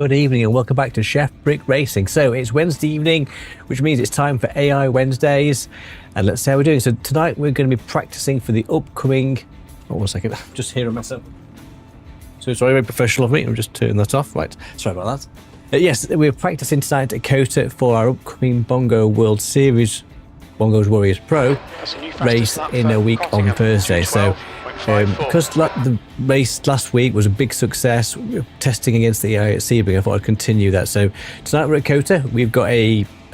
Good evening and welcome back to Chef Brick Racing. So it's Wednesday evening, which means it's time for AI Wednesdays, and let's see how we're doing. So tonight we're going to be practicing for the upcoming... Oh, 1 second, I'm just hearing myself. So sorry, very professional of me, I'm just turning that off. Right, sorry about that. Yes, we're practicing tonight at COTA for our upcoming Bongo World Series Bongos Warriors Pro race in a week on Thursday. So because the race last week was a big success, testing against the AI at Sebring, I thought I'd continue that. So tonight we're at COTA. We've got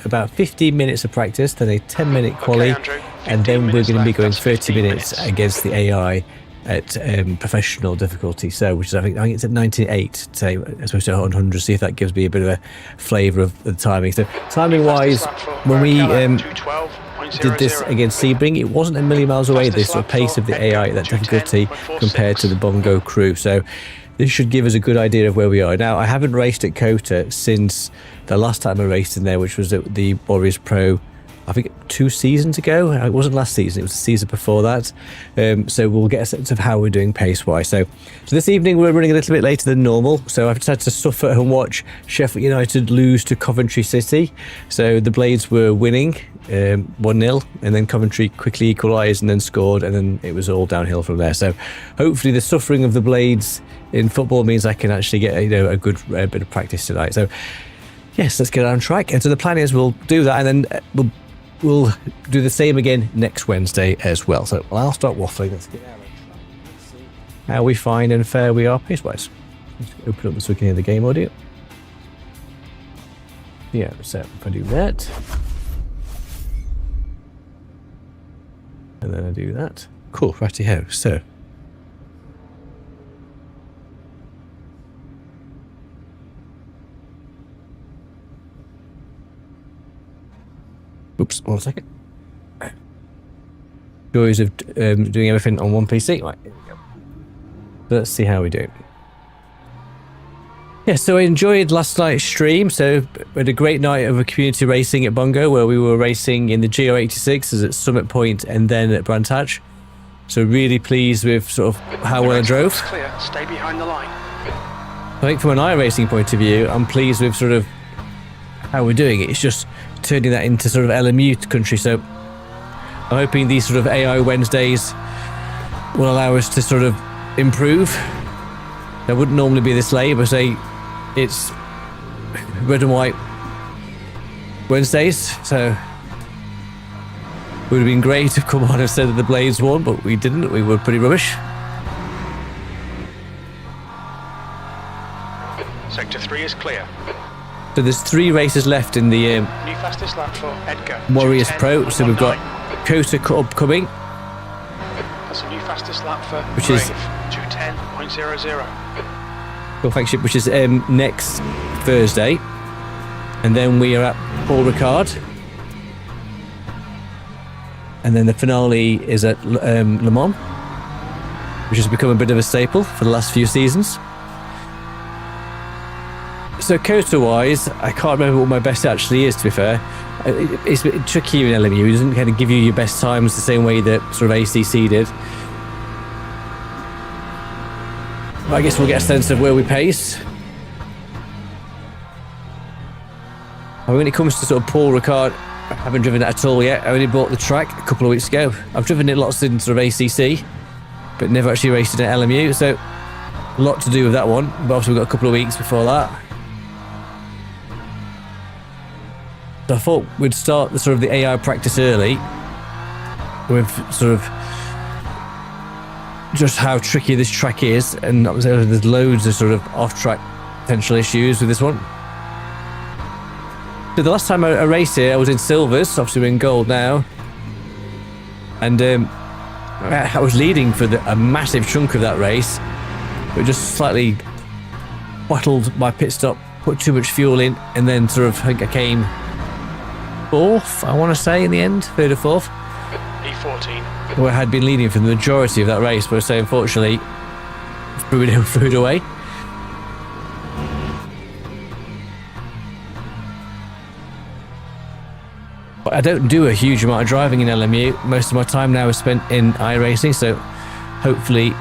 about 15 minutes of practice, then a 10-minute quali, and then we're going to be going 30 minutes against the AI at professional difficulty. So, which is I think it's at 98 today, as opposed to 100. See if that gives me a bit of a flavour of the timing. So, timing-wise, when we did this against Sebring, it wasn't a million miles away, this sort of pace of the AI, that difficulty, compared to the Bongo crew. So this should give us a good idea of where we are. Now, I haven't raced at COTA since the last time I raced in there, which was at the Warriors Pro, I think 2 seasons ago. It wasn't last season, it was the season before that. So we'll get a sense of how we're doing pace-wise. So this evening we're running a little bit later than normal, so I've decided to suffer and watch Sheffield United lose to Coventry City. So the Blades were winning 1-0, and then Coventry quickly equalised and then scored, and then it was all downhill from there. So hopefully the suffering of the Blades in football means I can actually get a good bit of practice tonight. So yes, let's get on track. And so the plan is we'll do that, and then we'll do the same again next Wednesday as well. So I'll start waffling. Let's get out of track. Let's see how we find and fair we are pace-wise. Let's open up so we can hear the game audio. Yeah, so if I do that, and then I do that. Cool, righty-ho. So oops, 1 second. Joys of doing everything on one PC. Right, here we go. Let's see how we do. Yeah, so I enjoyed last night's stream. So we had a great night of a community racing at Bongo, where we were racing in the GR86s at Summit Point and then at Brandt Hatch. So really pleased with sort of how well I drove. Clear. Stay behind the line. I think from an iRacing point of view, I'm pleased with sort of how we're doing it. It's just turning that into sort of LMU country. So I'm hoping these sort of AI Wednesdays will allow us to sort of improve. That wouldn't normally be this late, but say it's red and white Wednesdays, so it would have been great to come on and said that the Blades won, but we didn't. We were pretty rubbish. Sector 3 is clear. So there's 3 races left in the New fastest lap for Edgar. Warriors Pro. So we've got COTA upcoming. That's a new fastest lap for which Brave. is 2:10.00. Flagship, which is next Thursday, and then we are at Paul Ricard, and then the finale is at Le Mans, which has become a bit of a staple for the last few seasons. So COTA wise, I can't remember what my best actually is, to be fair. It's a bit tricky in LMU. It doesn't kind of give you your best times the same way that sort of ACC did. I guess we'll get a sense of where we pace. I mean, when it comes to sort of Paul Ricard, I haven't driven it at all yet. I only bought the track a couple of weeks ago. I've driven it lots in sort of ACC, but never actually raced it at LMU, so a lot to do with that one. But obviously we've got a couple of weeks before that. So I thought we'd start the sort of the AI practice early with sort of just how tricky this track is, and there's loads of sort of off-track potential issues with this one. So the last time I raced here, I was in silvers. Obviously we're in gold now, and I was leading for a massive chunk of that race, but just slightly bottled my pit stop, put too much fuel in, and then sort of I think I came 4th, I want to say, in the end, 3rd or 4th. E14. Where I had been leading for the majority of that race, but I say unfortunately threw it away. But I don't do a huge amount of driving in LMU. Most of my time now is spent in iRacing, so hopefully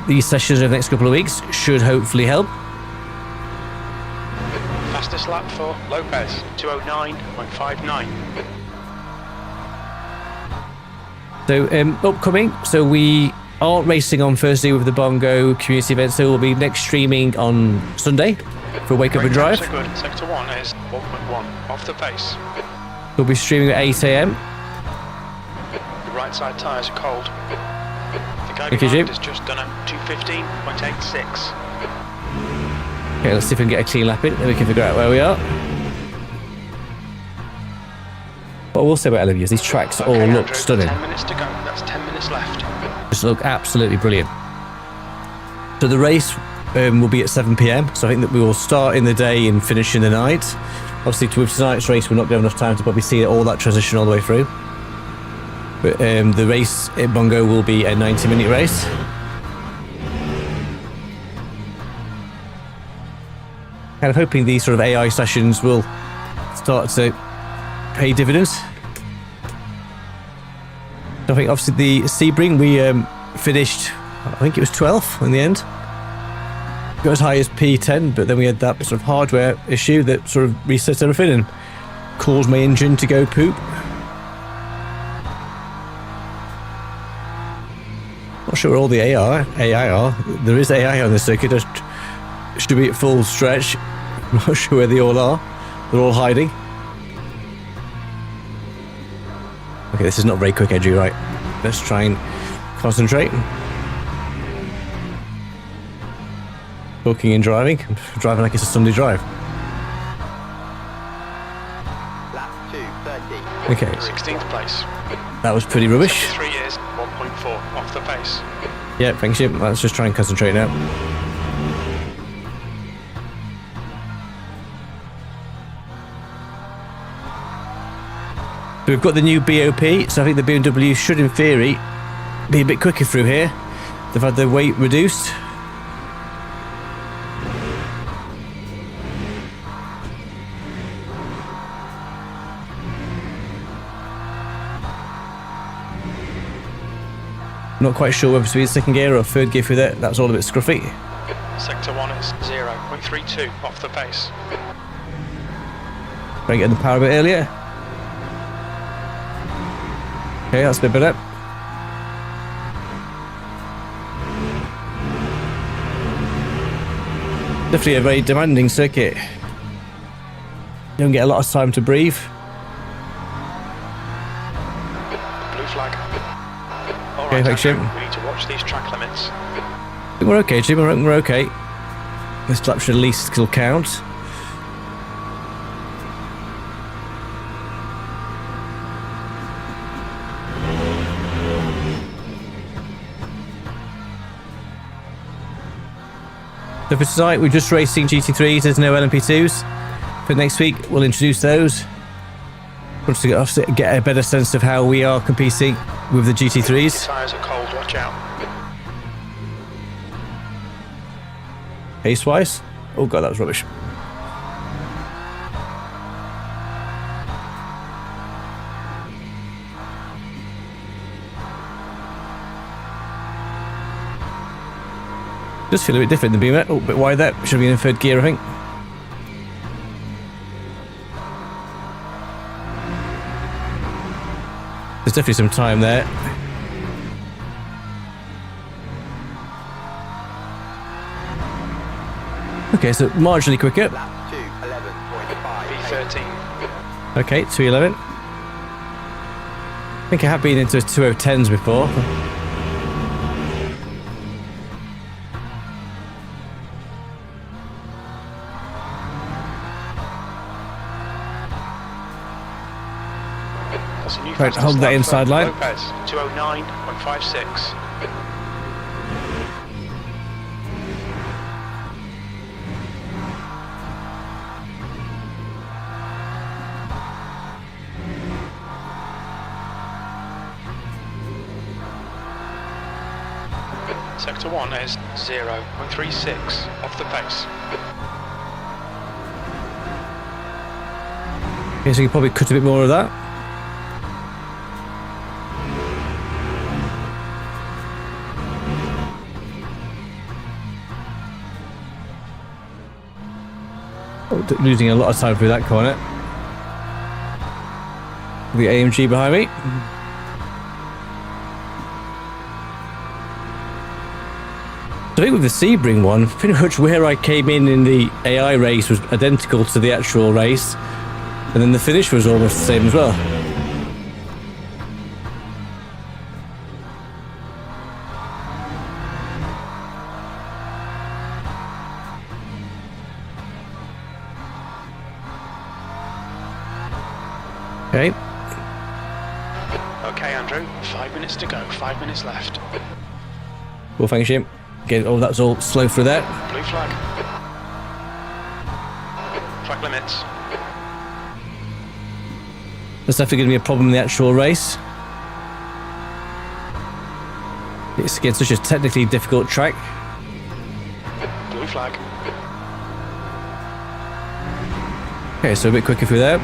these sessions over the next couple of weeks should hopefully help. fastest lap for Lopez, 209.59. So upcoming, so we aren't racing on Thursday with the Bongo community event, so we'll be next streaming on Sunday for Wake Up and Drive. So good. Sector 1 is 1.1 off the pace. We'll be streaming at 8 AM. The right side tyres are cold. The guy Thank you, behind Jim. has just done a 215.86. Okay, let's see if we can get a clean lap in, then we can figure out where we are. What I will say about LMU is these tracks all Okay, look Andrew, stunning. 10 minutes to go. That's 10 minutes left. Just look absolutely brilliant. So the race will be at 7 PM, so I think that we will start in the day and finish in the night. Obviously, with tonight's race, we're not going to have enough time to probably see all that transition all the way through. But the race at Bongo will be a 90-minute race. Kind of hoping these sort of AI sessions will start to pay dividends. I think obviously the Sebring, we finished, I think it was 12th in the end. Got as high as P10, but then we had that sort of hardware issue that sort of reset everything and caused my engine to go poop. Not sure where all the AI are. There is AI on the circuit. It should be at full stretch. I'm not sure where they all are. They're all hiding. Okay, this is not very quick, Edgy, right? Let's try and concentrate. Talking and driving. I'm driving like it's a Sunday drive. Lap 2:30. Okay, 16th place. that was pretty rubbish. 3 years, 1.4 off the pace. Yeah, thanks, Jim. Let's just try and concentrate now. So we've got the new BOP, so I think the BMW should, in theory, be a bit quicker through here. They've had their weight reduced. Not quite sure whether to be in second gear or third gear through there. That's all a bit scruffy. Sector 1 is 0.32 off the pace. Try and get in the power a bit earlier. Okay, that's a bit better. Definitely a very demanding circuit. You don't get a lot of time to breathe. Blue flag. All Okay, right, thanks, Andrew, Jim. we need to watch these track limits. I think we're okay, Jim. I reckon we're okay. This lap should at least still count. So for tonight, we're just racing GT3s. There's no LMP2s. For next week, we'll introduce those. Want to get a better sense of how we are competing with the GT3s. Tyres are cold, watch out. Pace-wise. Oh god, that was rubbish. Just feel a bit different than BMW. Oh, a bit wide there. Should have been in third gear, I think. There's definitely some time there. Okay, so marginally quicker. Lap 2:11.5. B13. Okay, 2:11. I think I have been into 2:10s before. That's a new Right, fastest hold that lap inside for line. Lopez, 209.56. Sector 1 is 0.36 off the pace. Okay, so you probably cut a bit more of that. Oh, losing a lot of time through that corner. The AMG behind me. So I think with the Sebring one, pretty much where I came in the AI race was identical to the actual race, and then the finish was almost the same as well. Okay. Okay, Andrew, 5 minutes to go, 5 minutes left. Well, thanks, Jim. Okay, oh, that's all slow through there. Blue flag. Track limits. There's definitely going to be a problem in the actual race. It's again such a technically difficult track. Blue flag. Okay, so a bit quicker through there.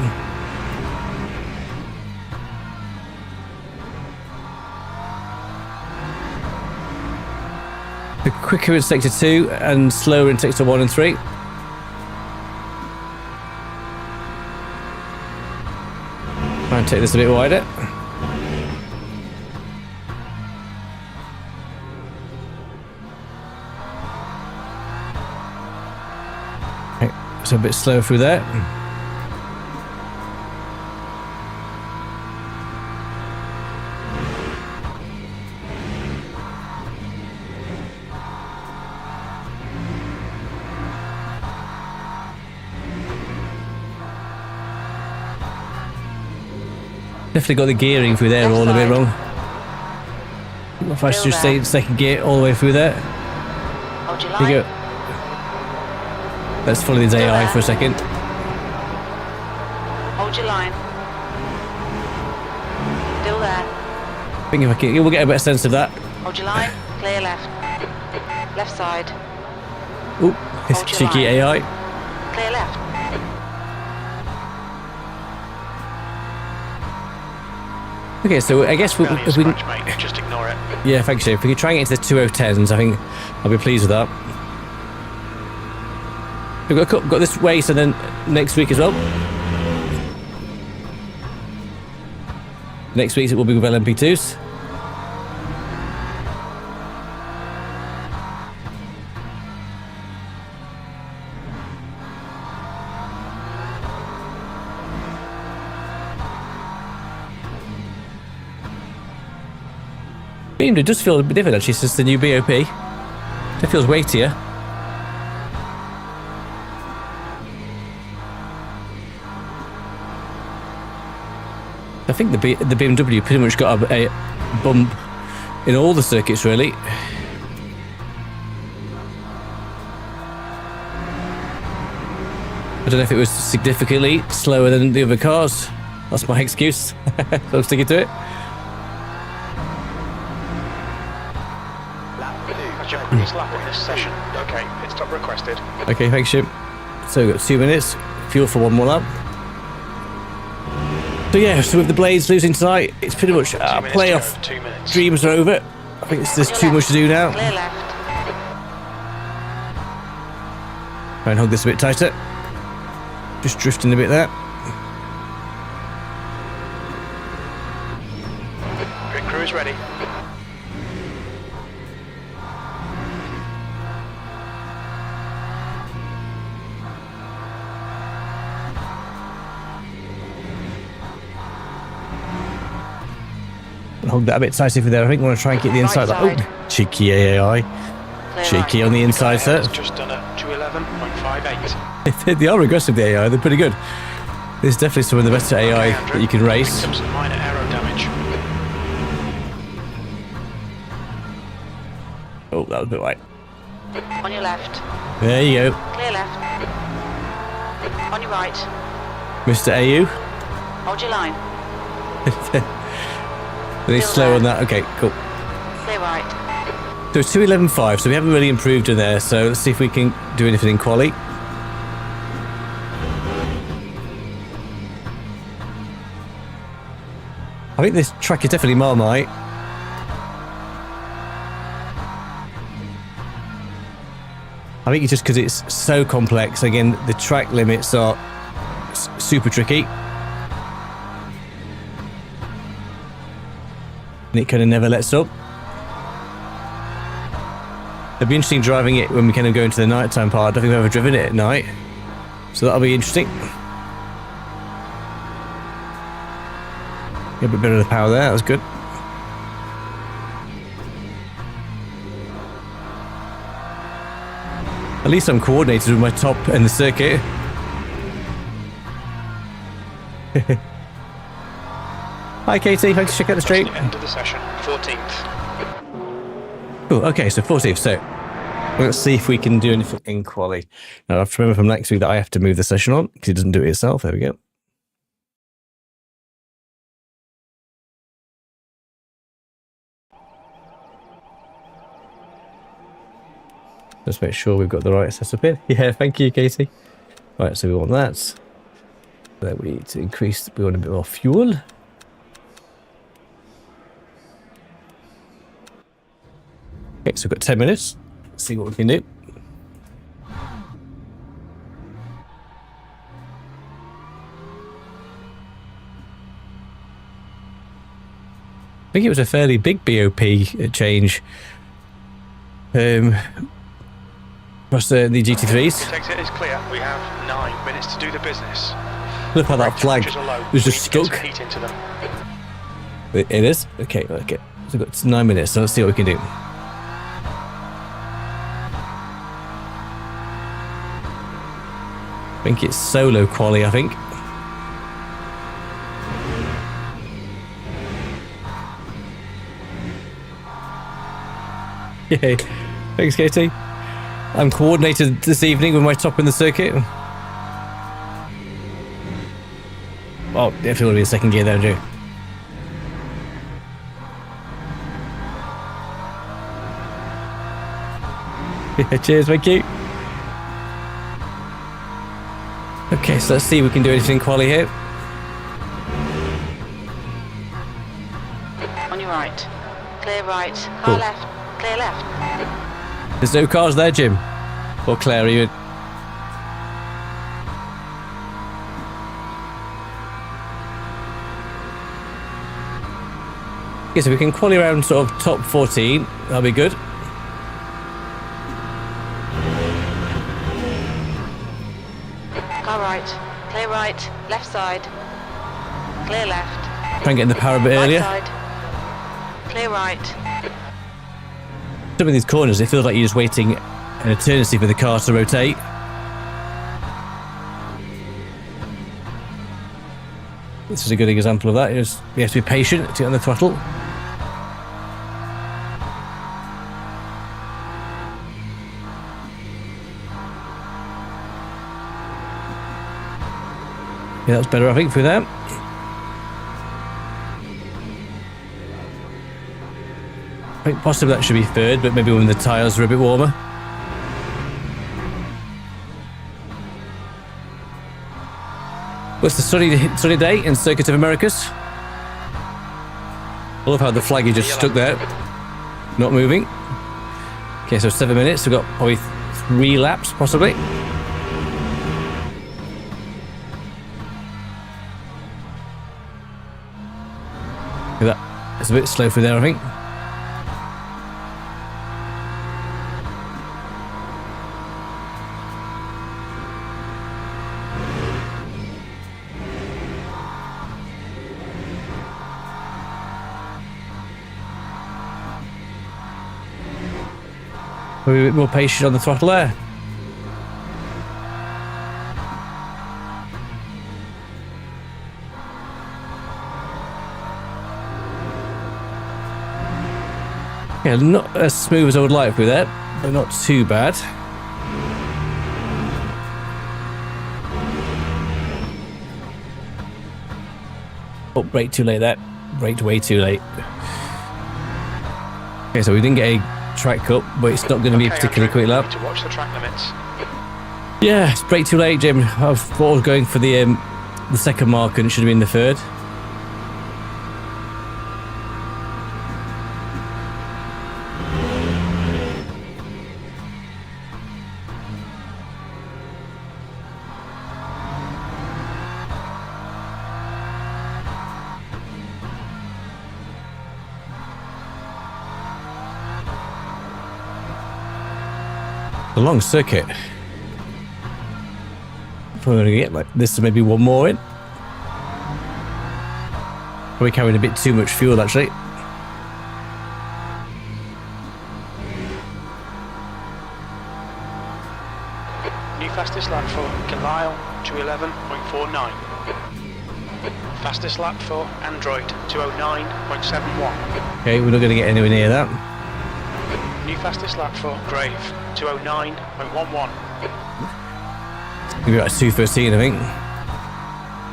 The quicker in sector 2 and slower in sector 1 and 3. Try and take this a bit wider. Okay, so a bit slower through there. Definitely got the gearing through there all a bit wrong. If I should just stay in second gear all the way through there. Hold your Here you line. go. Let's follow the AI for a second. Hold your line. Still there. I think if I can, we'll get a better sense of that. Hold your line. Clear left. Left side. Ooh, this Hold your cheeky line. AI. Clear left. Okay, so I guess Barely a if we can, scratch, mate. Just ignore it. yeah, thanks, Dave. If we can try and get into the 2010s, I think I'll be pleased with that. We've got this race and then next week as well. Next week it will be with LMP2s. It does feel a bit different actually since the new BOP. It feels weightier. I think the BMW pretty much got a bump in all the circuits really. I don't know if it was significantly slower than the other cars. That's my excuse. So I'm sticking to it. That's your quickest lap on this session. Okay, pit stop requested. Okay, thanks, Jim. So we've got 2 minutes. Fuel for one more lap. So yeah, so with the Blades losing tonight, it's pretty much 2 minutes playoff to go, 2 minutes. dreams are over. I think there's too much to do now. Clear left. Try and hug this a bit tighter. Just drifting a bit there. Pit crew is ready. Hug that a bit tighter for there. I think I want to try and get the inside. Right Like, oh, cheeky AI. Clear Cheeky right. on the inside, sir. It's just done at 211.58. They are aggressive, the AI. They're pretty good. There's definitely some of the better AI Okay, Andrew. that you can race. Picked up some minor aero damage. Oh, that was a bit wide. On your left. There you go, Clear left. On your right. Mr. AU. Hold your line. Really Still slow there. on that. Okay, cool. Clear right. So it's 2:11.5, so we haven't really improved in there. So let's see if we can do anything in quali. I think this track is definitely Marmite. I I think it's just because it's so complex. Again, the track limits are super tricky. And it kind of never lets up. It'll be interesting driving it when we kind of go into the nighttime part. I don't think we've ever driven it at night. So that'll be interesting. Get a bit better of the power there, that was good. At least I'm coordinated with my top and the circuit. Hi Katie, thanks for checking out the street. End of the session, 14th. Oh, okay, so 14th. So let's see if we can do anything in quali. Now I have to remember from next week that I have to move the session on because it doesn't do it itself. There we go. Let's make sure we've got the right setup in. Yeah, thank you, Katie. Right, so we want that. Then we need to increase, we want a bit more fuel. Okay, so we've got 10 minutes. Let's see what we can do. I think it was a fairly big BOP change. Across the GT3s. Exit is clear. We have 9 minutes to do the business. Look how that flag was just stuck. Heat into them. It is? Okay, okay. So we've got 9 minutes, so let's see what we can do. I think it's solo quali, I think. Yay. Thanks, Katie. I'm coordinated this evening with my top in the circuit. Oh, definitely want to be in second gear there, Joe. Yeah, cheers, thank you. Okay, so let's see if we can do anything in quali here. On your right. Clear right. Car left. Clear left. There's no cars there, Jim. Or Claire, even. Okay, so we can quali around sort of top 14. That'll be good. Car right. Clear right. Left side. Clear left. Try and get in the power a bit Right earlier. side. Clear right. Some of these corners, it feels like you're just waiting an eternity for the car to rotate. This is a good example of that. You have to be patient to get on the throttle. Yeah, that's better, I think, for them. I think possibly that should be third, but maybe when the tyres are a bit warmer. Well, it's the sunny day in Circuit of Americas. I love how the flag is just stuck there, not moving. Okay, so 7 minutes. We've got probably 3 laps, possibly. Look at that. It's a bit slow through there, I think. We're a bit more patient on the throttle there. Yeah, not as smooth as I would like with that, but not too bad. Oh, brake too late there. Braked way too late. Okay, so we didn't get a track cut, but it's not going to be a particularly quick lap. To watch the track limits. Yeah, it's brake too late, Jim. I thought I was going for the second mark and it should have been the third. A long circuit. Probably going to get like this to maybe one more in. Probably carrying a bit too much fuel actually. New fastest lap for Galile 211.49. Fastest lap for Android 209.71. Okay, we're not going to get anywhere near that. New fastest lap for Grave 209.11. Maybe about 2:13, I think.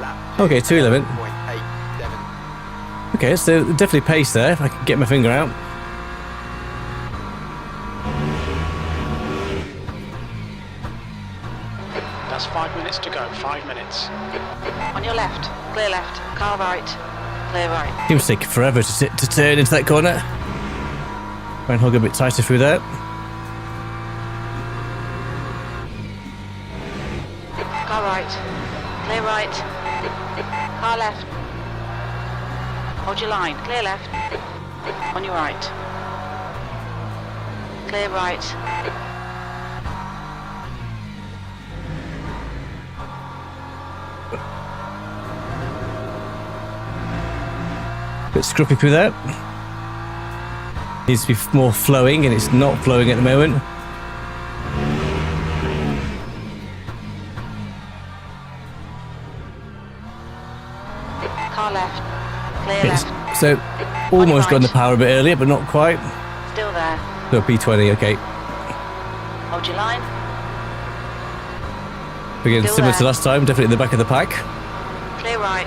Lap Okay, 2:11. 0.87. Okay, so definitely pace there if I can get my finger out. That's 5 minutes to go, 5 minutes. On your left. Clear left. Car right. Clear right. Seems to take forever to turn into that corner. Try and hug a bit tighter through there. Car right. Clear right. Car left. Hold your line. Clear left. On your right. Clear right. Bit scruffy through there. Needs to be more flowing, and it's not flowing at the moment. Car left. Clear It's, left. so almost got in the right. power a bit earlier, but not quite. Still there. So P20, okay. Hold your line. Again, Still similar to there. last time, definitely at the back of the pack. Clear right.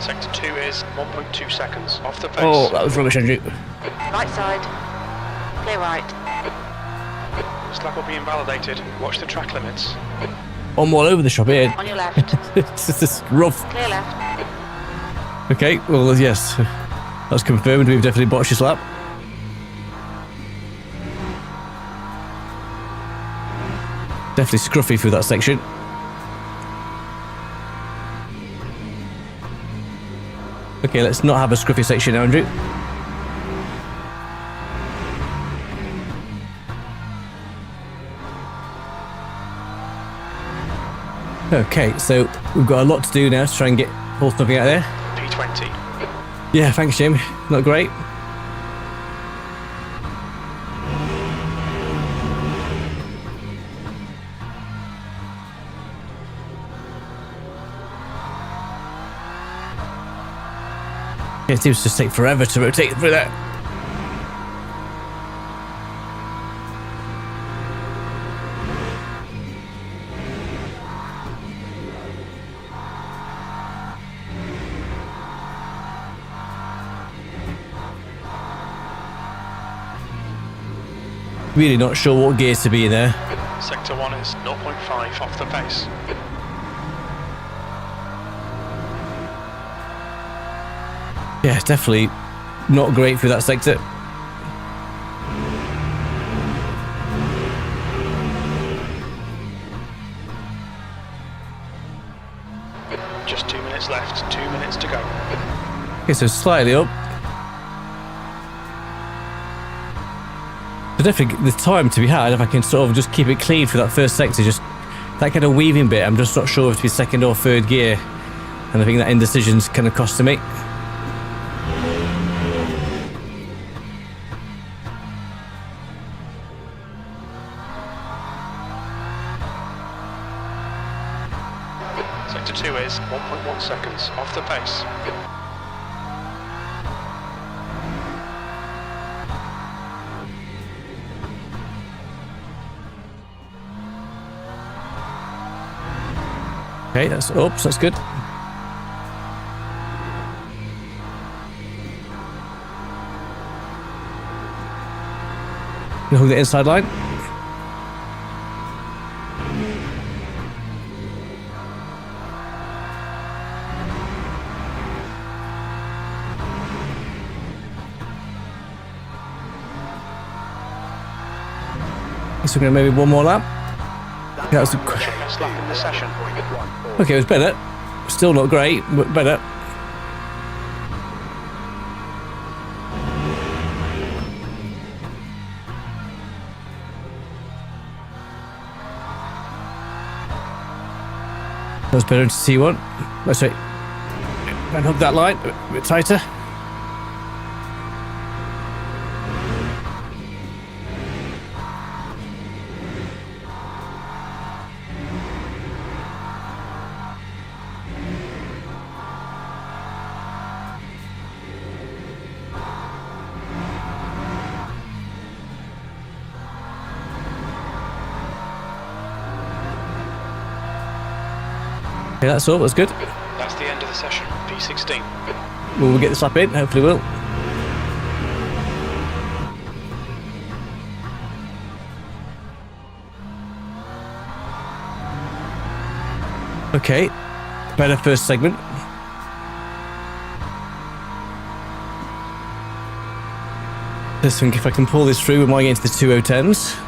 Sector 2 is 1.2 seconds off the pace. Oh, that was rubbish, Andrew. Right side. Clear right. This lap will be invalidated. Watch the track limits. I'm all over the shop here. On your left. It's just rough. Clear left. Okay, well, yes. That's confirmed. We've definitely botched this lap. Definitely scruffy through that section. Okay, let's not have a scruffy section now, Andrew. Okay, so we've got a lot to do now to try and pull something out of there. P20. Yeah, thanks, Jim. Not great. It seems to just take forever to rotate through that. Really not sure what gears to be in there. Sector 1 is 0.5 off the pace. Yeah, definitely not great for that sector. Just 2 minutes left, 2 minutes to go. Okay, so slightly up. So definitely the time to be had if I can sort of just keep it clean for that first sector, just that kind of weaving bit. I'm just not sure if to be second or third gear, and I think that indecision's kind of costing me. Sector 2 is 1.1 seconds off the pace. Okay, that's oops, that's good. Hold the inside line. So we're going to maybe one more lap. Lap Yeah, that's a time, Best lap in the session. Okay, it was better. Still not great, but better. That was better into T1. Let's wait. And hug that line a bit tighter. Okay, that's all. That's good. That's the end of the session. P16. We'll get this lap in. Hopefully, we'll. Okay, better first segment. Just think if I can pull this through, we might get into the 2010s.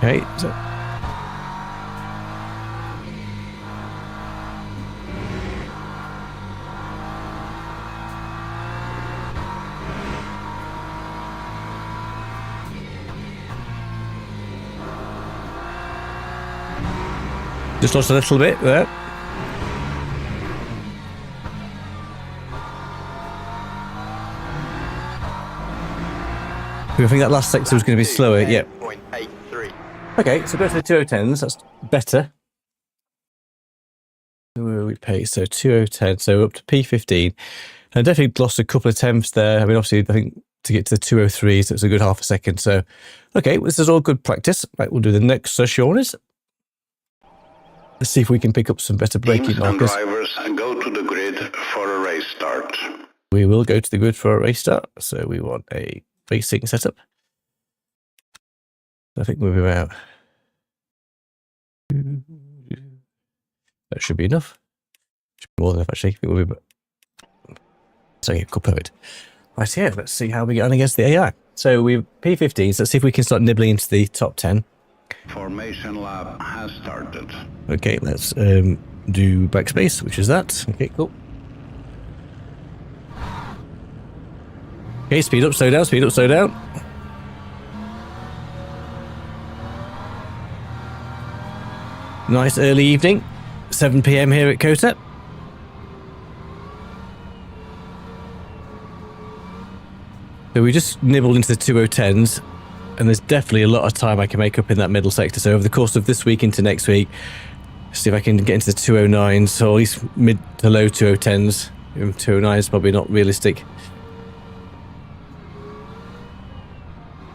Okay, so just lost a little bit there. I think that last sector was going to be slower. Yeah. Okay, so go to the 2010s. That's better. Where we pay? So 2010. So up to P15. And definitely lost a couple of tenths there. I mean, obviously, I think to get to the 203s, it's a good half a second. So, okay, this is all good practice. Right, we'll do the next session. Let's see if we can pick up some better braking markers. Drivers go to the grid for a race start. We will go to the grid for a race start. So we want a racing setup. I think we'll be about. That should be enough. Should be more than enough, actually. It will be. So yeah, cool, perfect. Right, yeah, let's see how we get on against the AI. So we've P15s. Let's see if we can start nibbling into the top 10. Formation lap has started. Okay, let's do backspace, which is that. Okay, cool. Okay, speed up, slow down, speed up, slow down. Nice early evening, 7 PM here at COTA. So we just nibbled into the 2010s, and there's definitely a lot of time I can make up in that middle sector. So over the course of this week into next week, see if I can get into the 209s, or at least mid to low 2010s. 209 is probably not realistic.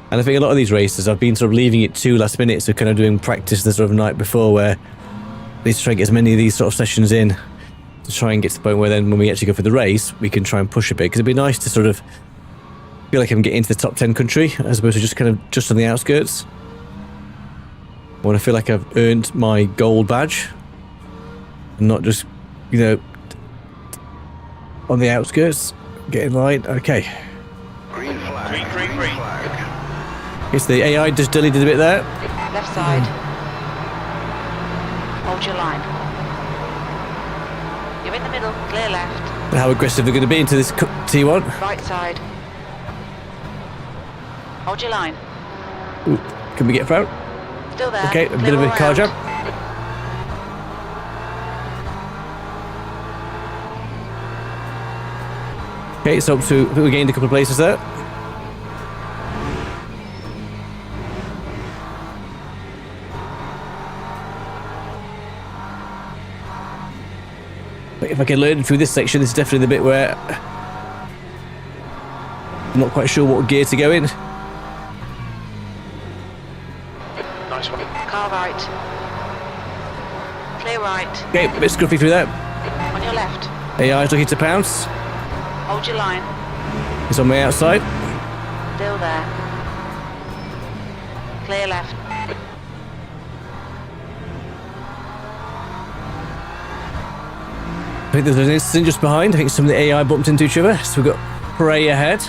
And I think a lot of these races, I've been sort of leaving it too last minute, so kind of doing practice the sort of night before, where at least try and get as many of these sort of sessions in to try and get to the point where then when we actually go for the race, we can try and push a bit. Because it'd be nice to sort of feel like I'm getting into the top 10 country, as opposed to just kind of just on the outskirts. I want to feel like I've earned my gold badge, and not just, you know, on the outskirts, get in line. Okay. Green flag. Green. Flag. Guess the AI just deleted a bit there. Left side. Hold your line. You're in the middle, clear left. How aggressive they're going to be into this T1. Right side. Hold your line. Ooh, can we get front? Still there. Okay, a Clear bit of a all car round. jump. Okay, so up to, I think we gained a couple of places there. But if I can learn through this section, this is definitely the bit where I'm not quite sure what gear to go in. Nice one. Car right. Clear right. Okay, a bit scruffy through there. On your left. AI's looking to pounce. Hold your line. It's on my outside. Still there. Clear left. I think there's an incident just behind. I think some of the AI bumped into each other. So we've got Prey ahead.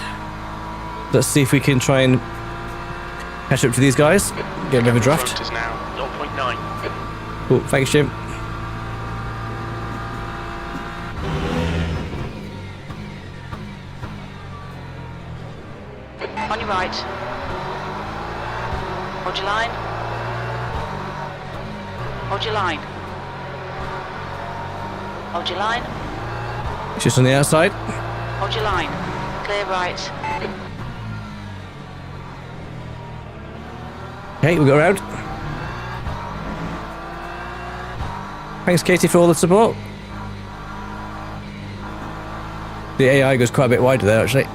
Let's see if we can try and catch up to these guys. Get a bit of a draft. Front is now 0.9. Cool, thanks, Jim. On your right. Hold your line. Hold your line. Hold your line. It's just on the outside. Hold your line. Clear right. Okay, we got around. Thanks, Katie, for all the support. The AI goes quite a bit wider there, actually.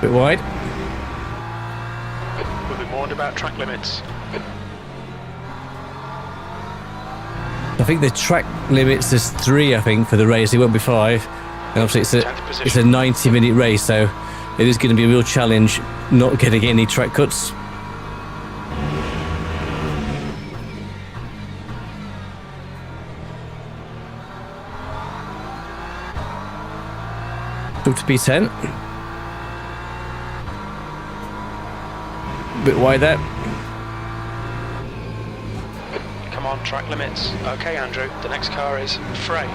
Bit wide. We'll be warned about track limits. I think the track limits is 3, I think, for the race. It won't be 5. And obviously it's a 90-minute race, so it is going to be a real challenge not getting any track cuts. Up to P10. A bit wide there. Come on, track limits. Okay, Andrew, the next car is Frey.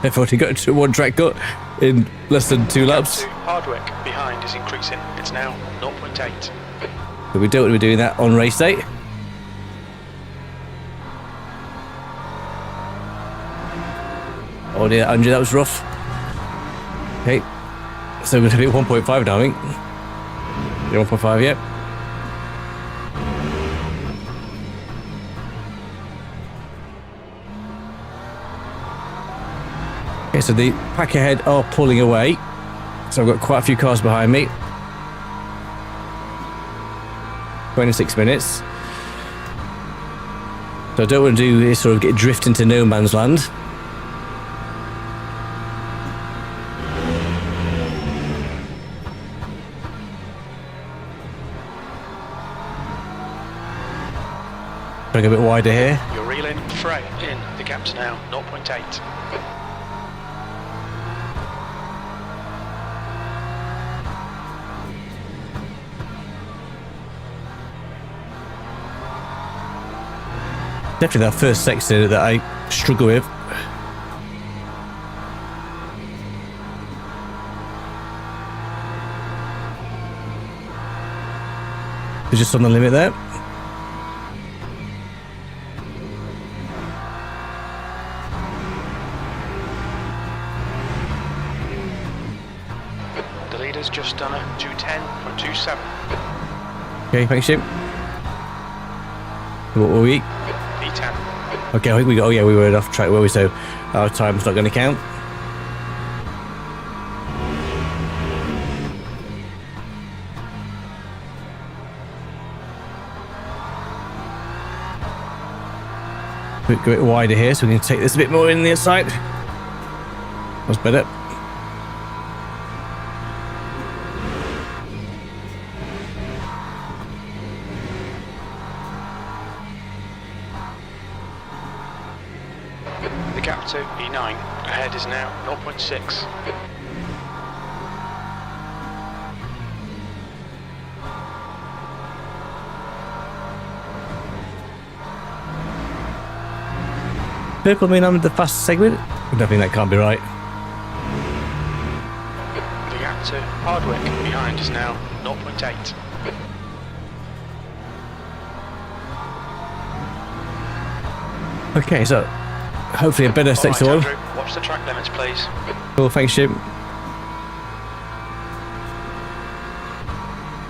I've already got to 1 track cut in less than 2 laps. Hardwick behind is increasing. It's now 0.8. But we don't want to be doing that on race day. Oh dear, Andrew, that was rough. Okay, so we're going to be at 1.5 now, I think. Yeah, 1.5, yeah. Okay, so the pack ahead are pulling away. So I've got quite a few cars behind me. 26 minutes. So I don't want to do is sort of get drift into no man's land. Going a bit wider here. You're reeling Frey in. The gap's now 0.8. Definitely that first sector that I struggle with. We're just on the limit there. The leader's just done a 210.27. Okay, thanks, Jim. What were we? P10. Okay, I think we got. Oh yeah, we were off track, were we? So our time's not going to count. Go a bit wider here, so we can take this a bit more in the inside. That's better. The gap to E9 ahead is now 0.6. Purple mean I'm the fastest segment? I don't think that can't be right. The gap to Hardwick behind is now 0.8. Okay, so hopefully a better sector All one. right, Andrew, watch the track limits, please. Cool, thanks, Jim.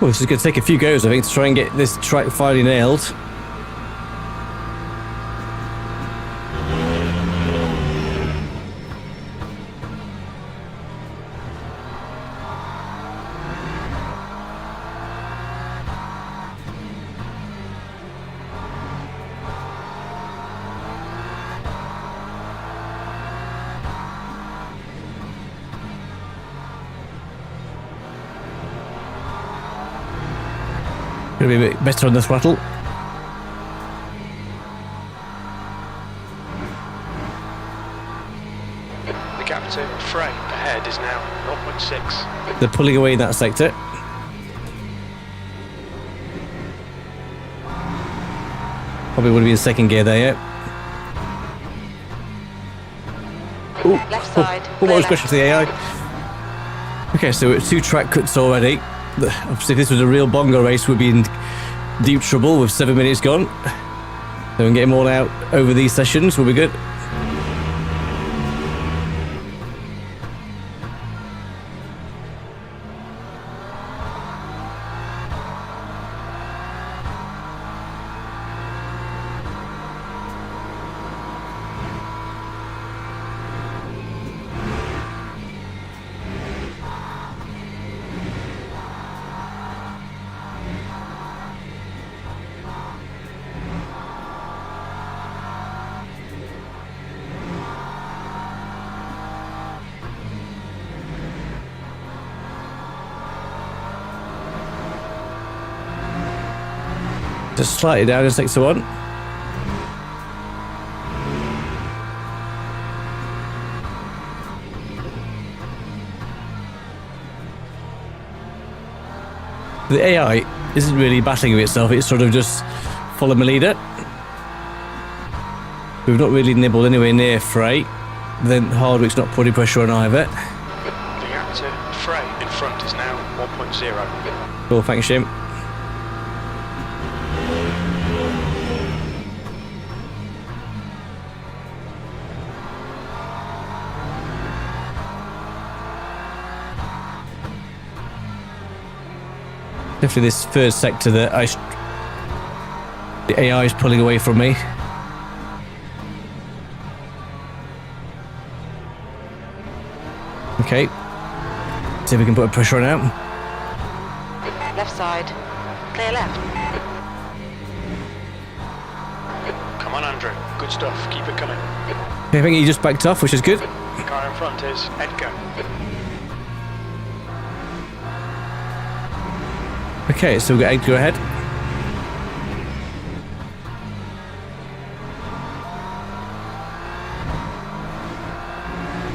Well, this is going to take a few goes, I think, to try and get this track finally nailed. Gonna be a bit better on the throttle. The gap to Frey ahead is now 0.6. They're pulling away in that sector. Probably would be in second gear there, yeah. Left side. What clear was left. question to the AI? Okay, so we're 2 track cuts already. Obviously, if this was a real bongo race, we'd be in deep trouble with 7 minutes gone. So we can get them all out over these sessions, we'll be good. Just slightly down in sector 1. The AI isn't really battling with itself, it's sort of just follow my leader. We've not really nibbled anywhere near Frey. Then Hardwick's not putting pressure on either. The gap to Frey in front is now 1.0. Cool, thanks, Jim. Definitely this first sector that the AI is pulling away from me. Okay. See if we can put a pressure on out. Left side. Clear left. Come on, Andrew. Good stuff. Keep it coming. I think he just backed off, which is good. The car in front is Edgar. Okay, so we've got Edgar ahead.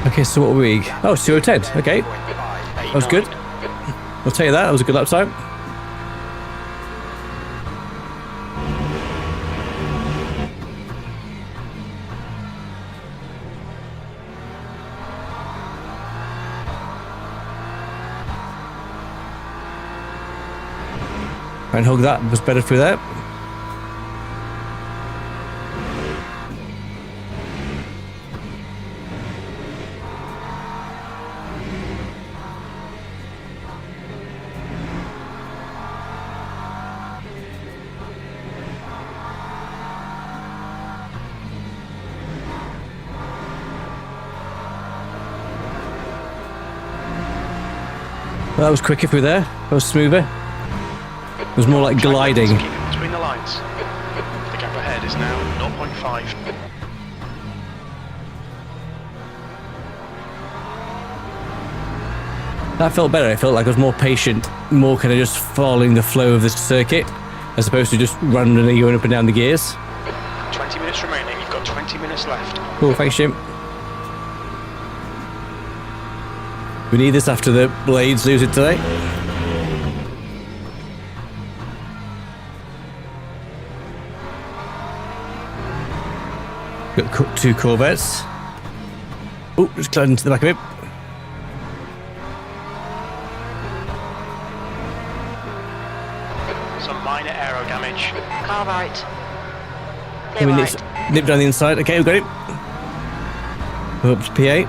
Okay, so what were we? Oh, 2:10. Okay, that was good. I'll tell you that was a good lap time. And hug that was better through there. Well, that was quicker through there. That was smoother. It was more like gliding. Keep it between the lines. The gap ahead is now 0.5. That felt better. I felt like I was more patient, more kind of just following the flow of the circuit, as opposed to just randomly going up and down the gears. 20 minutes remaining. You've got 20 minutes left. Cool, thanks, Jim. We need this after the blades lose it today. Got 2 Corvettes. Oh, just gliding into the back of it. Some minor aero damage. Car right. Can Clear we right. nip down the inside? Okay, we've got it. Up to P8.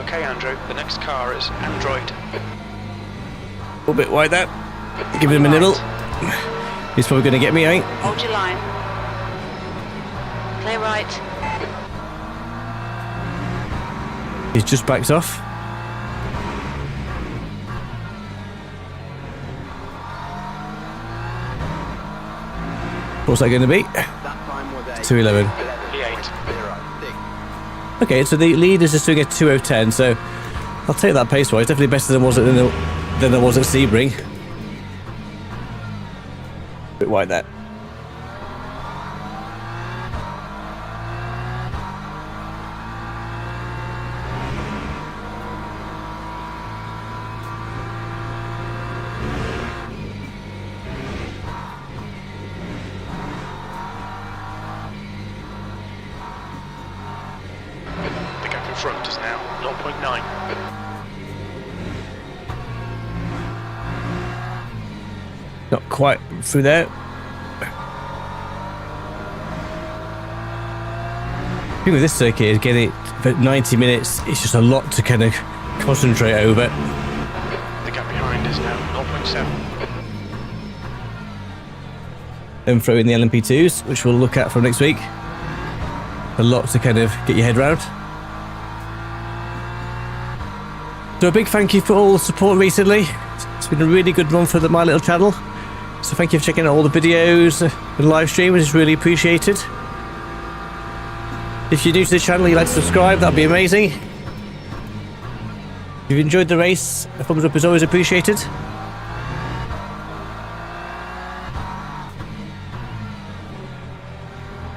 Okay, Andrew. The next car is Android. A little bit wide there. Give him a nibble. He's probably going to get me, I think. Hold your line. Clear right. He's just backed off. What's that going to be? That time was 2:11. P8. Okay, so the lead is just doing a 2:10, so I'll take that pace-wise. Definitely better than there was at Sebring. Bit wide there. The gap in front is now 0.9. Not quite through there. The thing with this circuit is getting it for 90 minutes. It's just a lot to kind of concentrate over. The gap behind is now 0.7. Then throw in the LMP2s, which we'll look at from next week. A lot to kind of get your head around. So a big thank you for all the support recently. It's been a really good run for my little channel. So thank you for checking out all the videos and live stream, which is really appreciated. If you're new to the channel, you'd like to subscribe, that'd be amazing. If you've enjoyed the race, a thumbs up is always appreciated.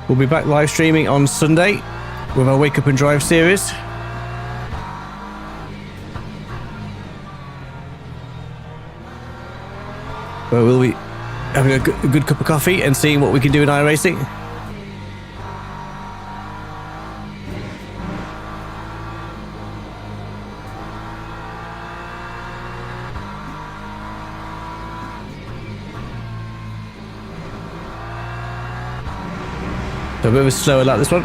We'll be back live streaming on Sunday with our Wake Up and Drive series. Where we'll be having a good cup of coffee and seeing what we can do in iRacing. So a bit of a slower lap this one.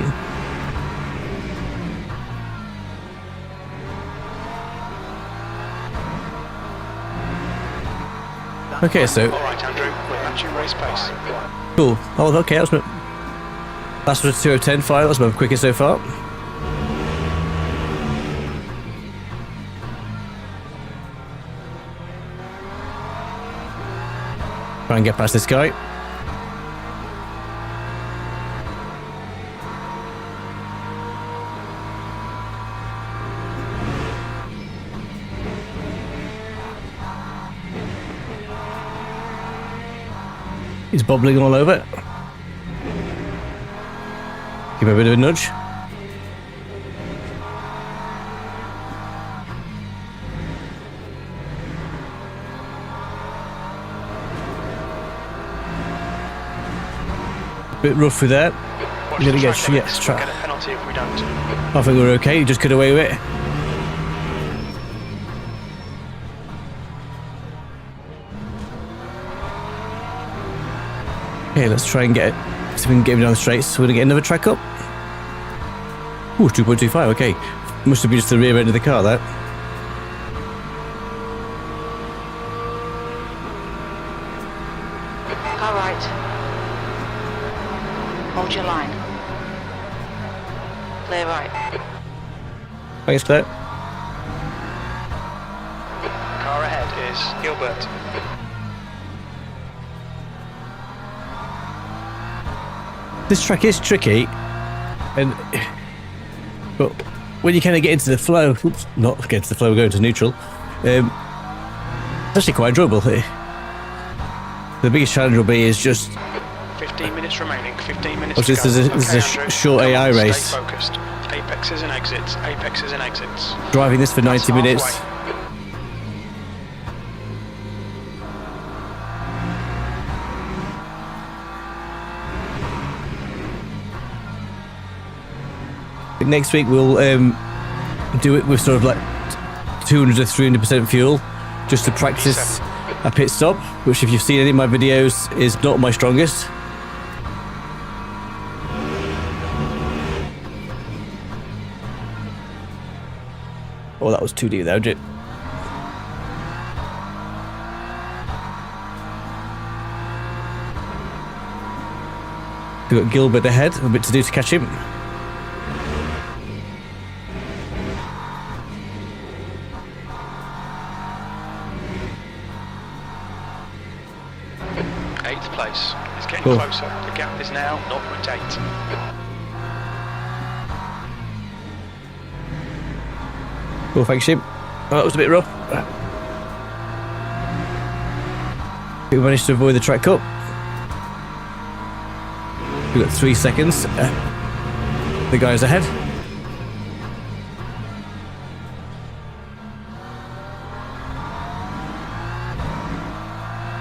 Okay, so All right, Andrew, we're matching race pace. cool. Oh, okay, that's was a 2:10 file. That's my quickest so far. Try and get past this guy. He's bobbling all over. Give him a bit of a nudge. Bit rough with that. Watch Gonna the get track limits. track. We'll get a penalty if we don't. I think we're okay. Just cut away with it. Okay, let's try and get it. See if we can get him down the straights. We're gonna get another track up. Ooh, 2.25. Okay, must have been just the rear end of the car. That. Car right. Hold your line. Clear right. Thanks for that. Car ahead is Gilbert. This track is tricky, but when you kind of get into the flow, oops, not get into the flow, we're going to neutral. It's actually quite enjoyable. The biggest challenge will be is just 15 minutes remaining, 15 minutes Oh, to this go. is a- this is a Andrew, short come AI on, race. Stay focused. Apexes and exits, apexes and exits. driving this for 90 That's minutes. halfway. Next week we'll do it with sort of like 200 to 300% fuel, just to practice a pit stop, which if you've seen any of my videos is not my strongest. Oh, that was too deep there, did it? We've got Gilbert ahead, a bit to do to catch him. Eighth place. It's getting Cool. closer. The gap is now 0.8. Cool, thanks, Jim. Oh, that was a bit rough. We managed to avoid the track cut. We've got 3 seconds. The guys ahead.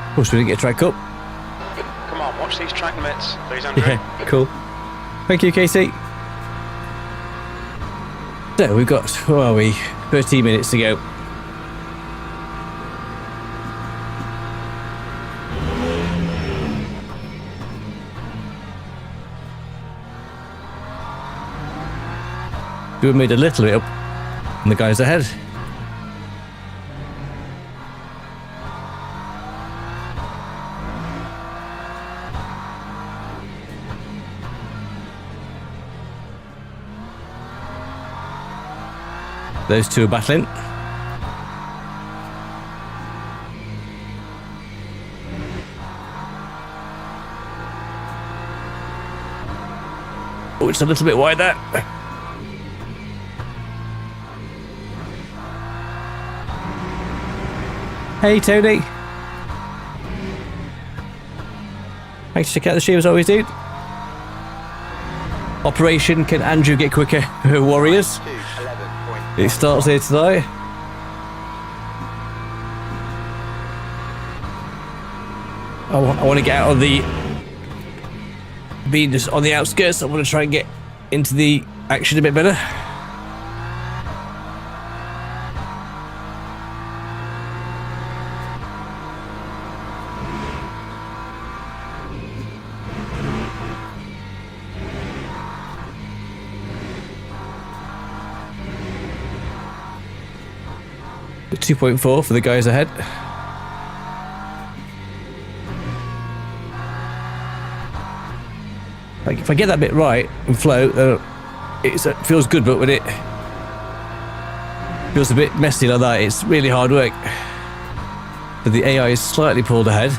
Of course, we didn't get a track up. Come on, watch these track limits, please, Andrew. Yeah, cool. Thank you, Casey. So we've got, where are we? 13 minutes to go. We made a little bit up and the guys ahead. Those two are battling. Oh, it's a little bit wide there. Hey, Tony. Thanks for checking out the stream as always, dude. Operation Can Andrew Get Quicker? Warriors. It starts here tonight. I want to get out of the... being just on the outskirts. I want to try and get into the action a bit better. The 2.4 for the guys ahead. Like if I get that bit right and flow, it feels good, but when it feels a bit messy like that, it's really hard work. But the AI is slightly pulled ahead.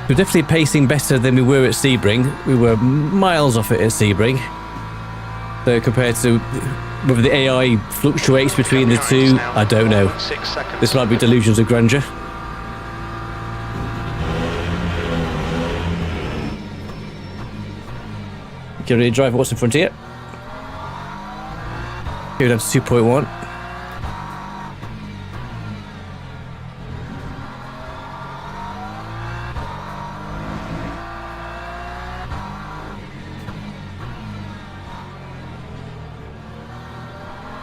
We're definitely pacing better than we were at Sebring. We were miles off it at Sebring. So compared to whether the AI fluctuates between the two, I don't know. 6 seconds. This might be delusions of grandeur. Get ready to drive what's in front of you. Go down to 2.1.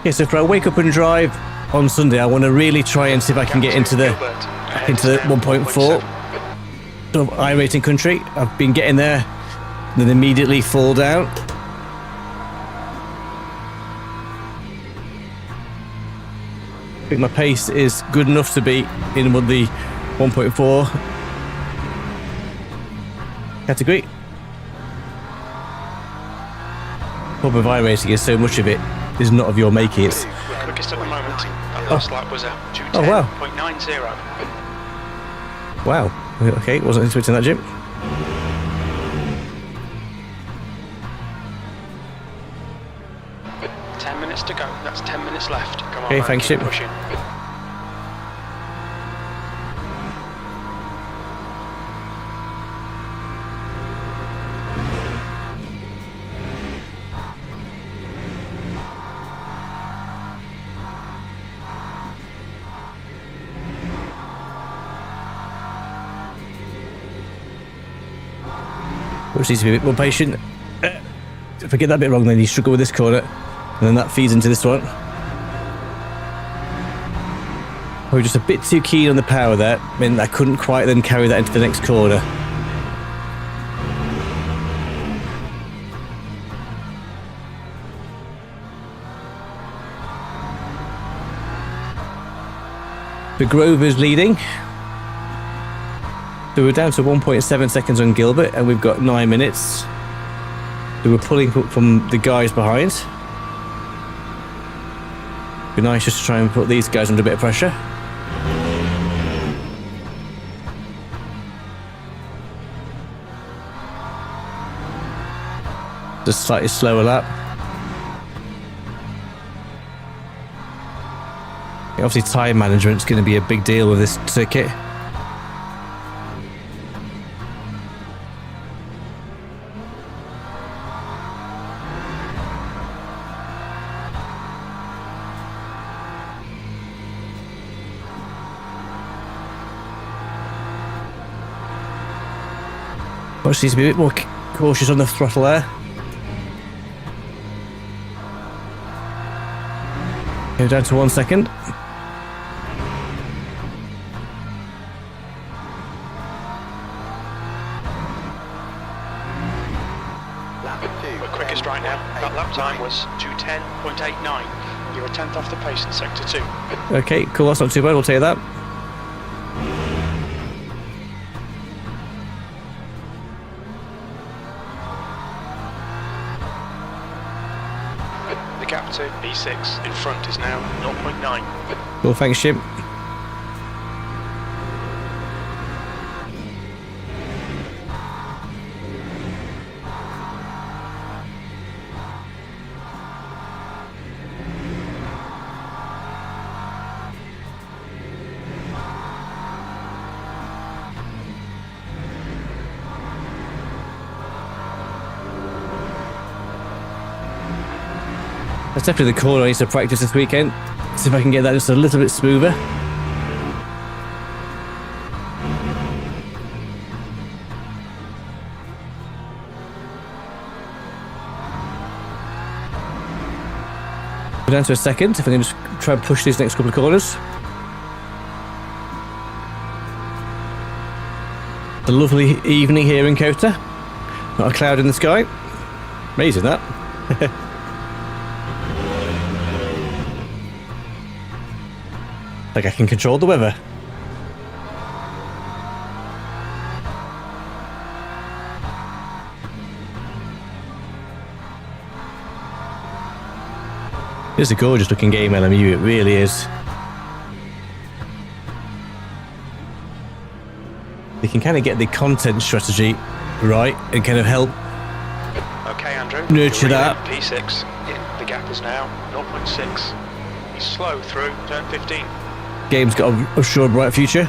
Okay, so if I wake up and drive on Sunday, I want to really try and see if I can get into the 1.4 sort of iRating country. I've been getting there, then immediately fall down. I think my pace is good enough to be in the 1.4 category. The problem with iRating is so much of it is not of your making. It's We're quickest at the moment. That last lap was a 210.90. Oh, wow. Wow. Okay, wasn't expecting that, Jim. Ten minutes to go. That's 10 minutes left. Come on, Okay, man, thanks, keep Jim. pushing. We just need to be a bit more patient. If I get that bit wrong, then you struggle with this corner, and then that feeds into this one. We're just a bit too keen on the power there, meant I couldn't quite then carry that into the next corner. The Grover's leading. So we're down to 1.7 seconds on Gilbert, and we've got 9 minutes. So we're pulling from the guys behind. Be nice just to try and put these guys under a bit of pressure. Just slightly slower lap. Obviously, tyre management's going to be a big deal with this circuit. Watch needs to be a bit more cautious on the throttle there. Go down to 1 second. Lap 2. We're quickest right now. That lap time was 2:10.89. You're a tenth off the pace in sector 2. Okay, cool, that's not too bad, we'll take that. The gap to B6 in front is now 0.9. Cool, thanks, Jim. That's definitely the corner I need to practice this weekend. See if I can get that just a little bit smoother. Go down to a second, if I can just try and push these next couple of corners. It's a lovely evening here in COTA. Not a cloud in the sky. Amazing that. Like I can control the weather. It's a gorgeous looking game, LMU, it really is. You can kind of get the content strategy right and kind of help Okay, Andrew. nurture You're that. in P6. The gap is now 0.6. He's slow through turn 15. Game's got a sure bright future.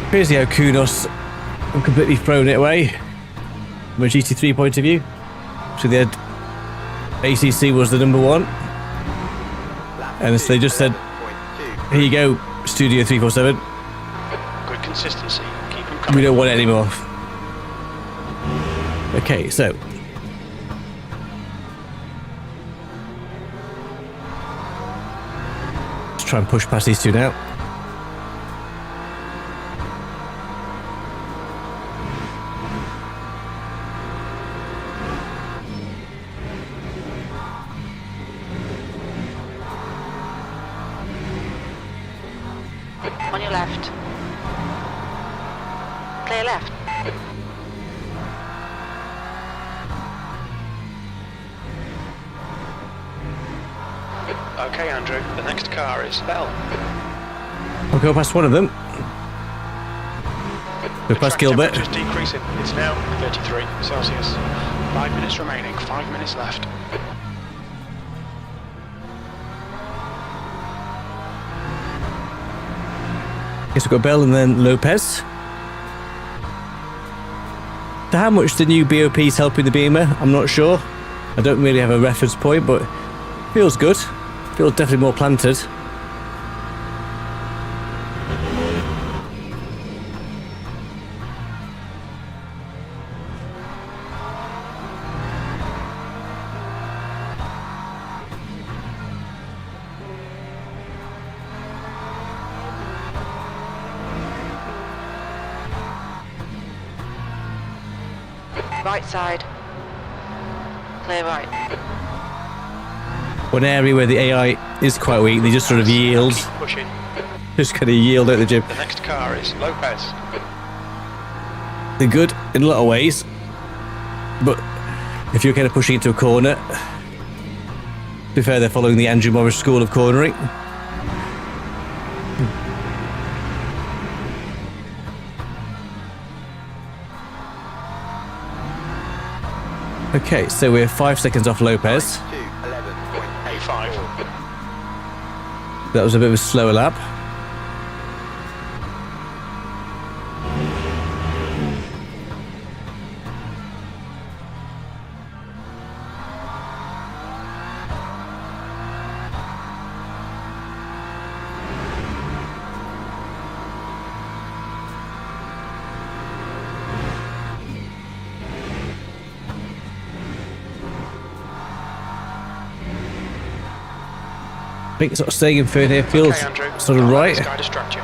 Crazy how Kunos have completely thrown it away from a GT3 point of view. So they had ACC was the number one, Lap and so they just said, 11.2. here you go, Studio 347, Good consistency. Keep him we coming. don't want it anymore. Okay, so let's try and push past these two now. On your left. Clear left. Okay, Andrew. The next car is Bell. I'll go past one of them. Go past Track Gilbert. temperature's decreasing. It's now 33 Celsius. 5 minutes remaining. 5 minutes left. Guess we've got Bell and then Lopez. So how much the new BOP is helping the Beamer, I'm not sure. I don't really have a reference point, but feels good. Feels definitely more planted. Right side. Clear right. One area where the AI is quite weak, they just sort of yield. Keep pushing. Just kind of yield at the gym. The next car is Lopez. They're good in a lot of ways, but if you're kind of pushing into a corner, to be fair, they're following the Andrew Morris school of cornering. Okay, so we're 5 seconds off Lopez. 2:11.85. That was a bit of a slower lap. I think sort of staying in third here feels Okay, Andrew. sort of Don't let right. this guy distract you.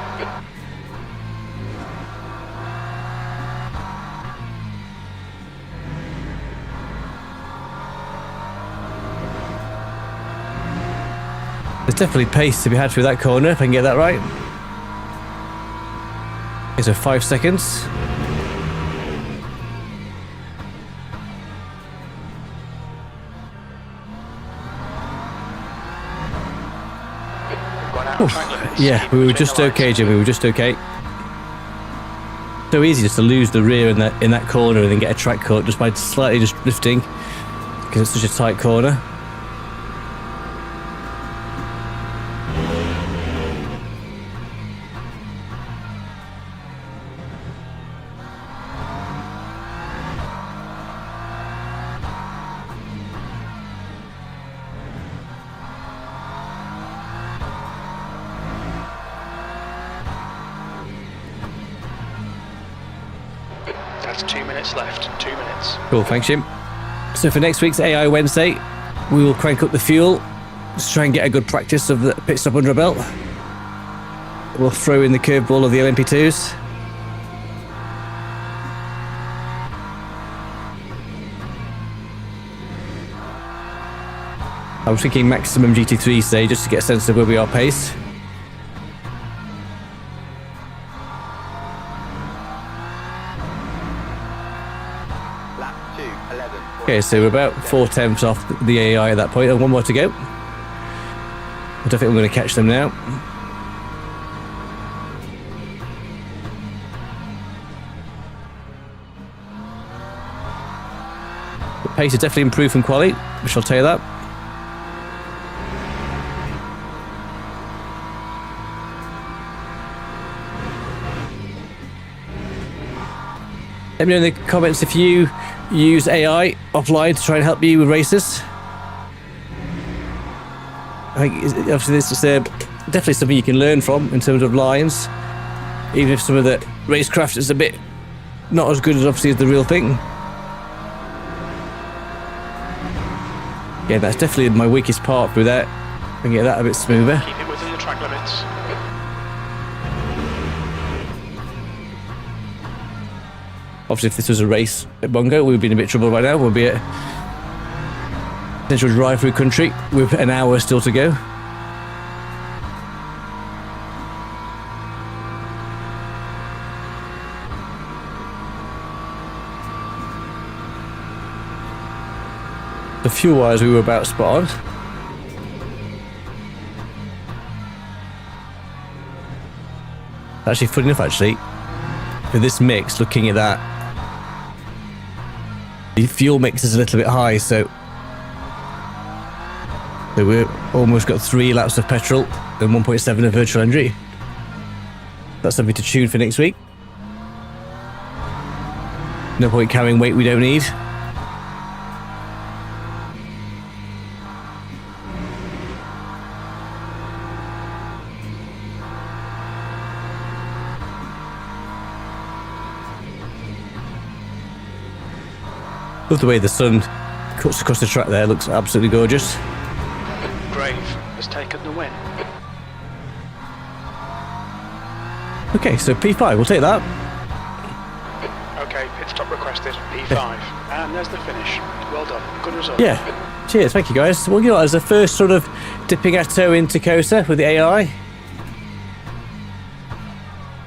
There's definitely pace to be had through that corner if I can get that right. Okay, so 5 seconds. We've gone out of track limits. Yeah, Keep we were between just the lines. okay, Jim. We were just okay. So easy just to lose the rear in that corner and then get a track caught just by slightly just drifting because it's such a tight corner. That's 2 minutes left. 2 minutes. Cool, thanks, Jim. So for next week's AI Wednesday, we will crank up the fuel, just try and get a good practice of the pit stop under our belt. We'll throw in the curveball of the LMP2s. I was thinking maximum GT3 today just to get a sense of where we are pace. Lap 2:11. Okay, so we're about 4/10 off the AI at that point, and one more to go. I don't think I'm going to catch them now. The pace is definitely improved from quali, which I'll tell you that. Let me know in the comments if you use AI offline to try and help you with races. I think obviously this is definitely something you can learn from in terms of lines, even if some of the racecraft is a bit not as good as obviously as the real thing. Yeah, that's definitely my weakest part through that. I can get that a bit smoother. Keep it within the track limits. Obviously, if this was a race at Bongo, we'd be in a bit of trouble right now. We'll be at potential drive-through country with an hour still to go. The fuel-wise, we were about spot on. Actually, funny enough, actually, for this mix, looking at that, the fuel mix is a little bit high, so we've almost got 3 laps of petrol and 1.7 of virtual energy. That's something to tune for next week. No point carrying weight we don't need. Love the way the sun cuts across the track there, looks absolutely gorgeous. Grave has taken the win. Okay, so P5, we'll take that. Okay, pit stop requested. P5. And there's the finish. Well done. Good result. Yeah, cheers, thank you guys. Well, you know, as the first sort of dipping our toe into COTA with the AI,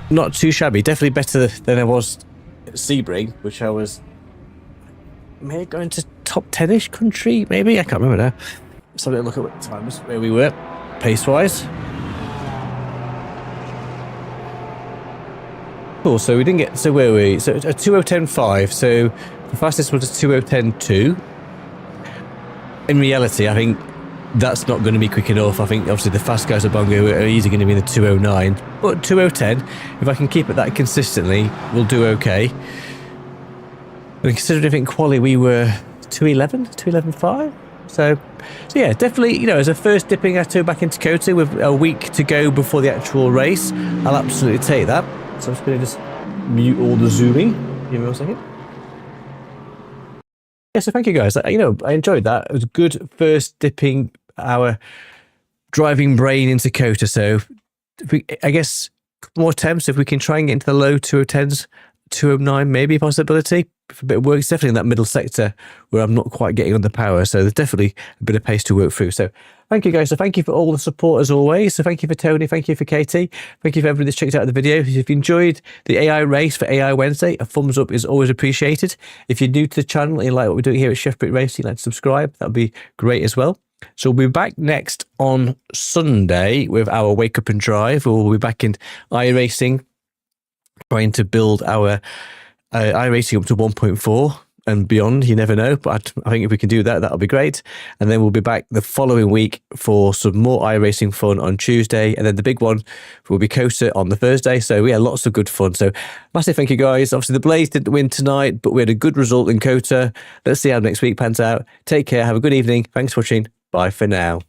not too shabby, definitely better than I was at Sebring, which I was maybe going to top 10-ish country, maybe? I can't remember now. Let's have a look at what times, where we were, pace-wise. Cool, so we didn't get, so where were we? So a 2:10.5, so the fastest was a 2:10.2. in reality, I think that's not going to be quick enough. I think obviously the fast guys at Bongo are easily going to be in the 209, but 2010, if I can keep it that consistently, we'll do okay. And considering I think quali we were 211.5. So yeah, definitely, you know, as a first dipping our toe back into COTA with a week to go before the actual race, I'll absolutely take that. So I'm just going to just mute all the zooming. Give me 1 second. Yeah, so thank you guys. You know, I enjoyed that. It was a good first dipping our driving brain into COTA. So if we, I guess, more attempts, if we can try and get into the low 210s, 209 maybe a possibility. For a bit of work, it's definitely in that middle sector where I'm not quite getting on the power. So there's definitely a bit of pace to work through. So thank you guys. So thank you for all the support as always. So thank you for Tony. Thank you for Katie. Thank you for everybody that's checked out the video. If you enjoyed the AI race for AI Wednesday, a thumbs up is always appreciated. If you're new to the channel and you like what we're doing here at Chef Brick Racing, like to subscribe. That'd be great as well. So we'll be back next on Sunday with our Wake Up and Drive. We'll be back in iRacing, trying to build our iRacing up to 1.4 and beyond. You never know, but I think if we can do that, that'll be great. And then we'll be back the following week for some more iRacing fun on Tuesday, and then the big one will be COTA on the Thursday. So yeah, lots of good fun. So massive thank you guys. Obviously the Blaze didn't win tonight, but we had a good result in COTA. Let's see how next week pans out. Take care, have a good evening. Thanks for watching. Bye for now.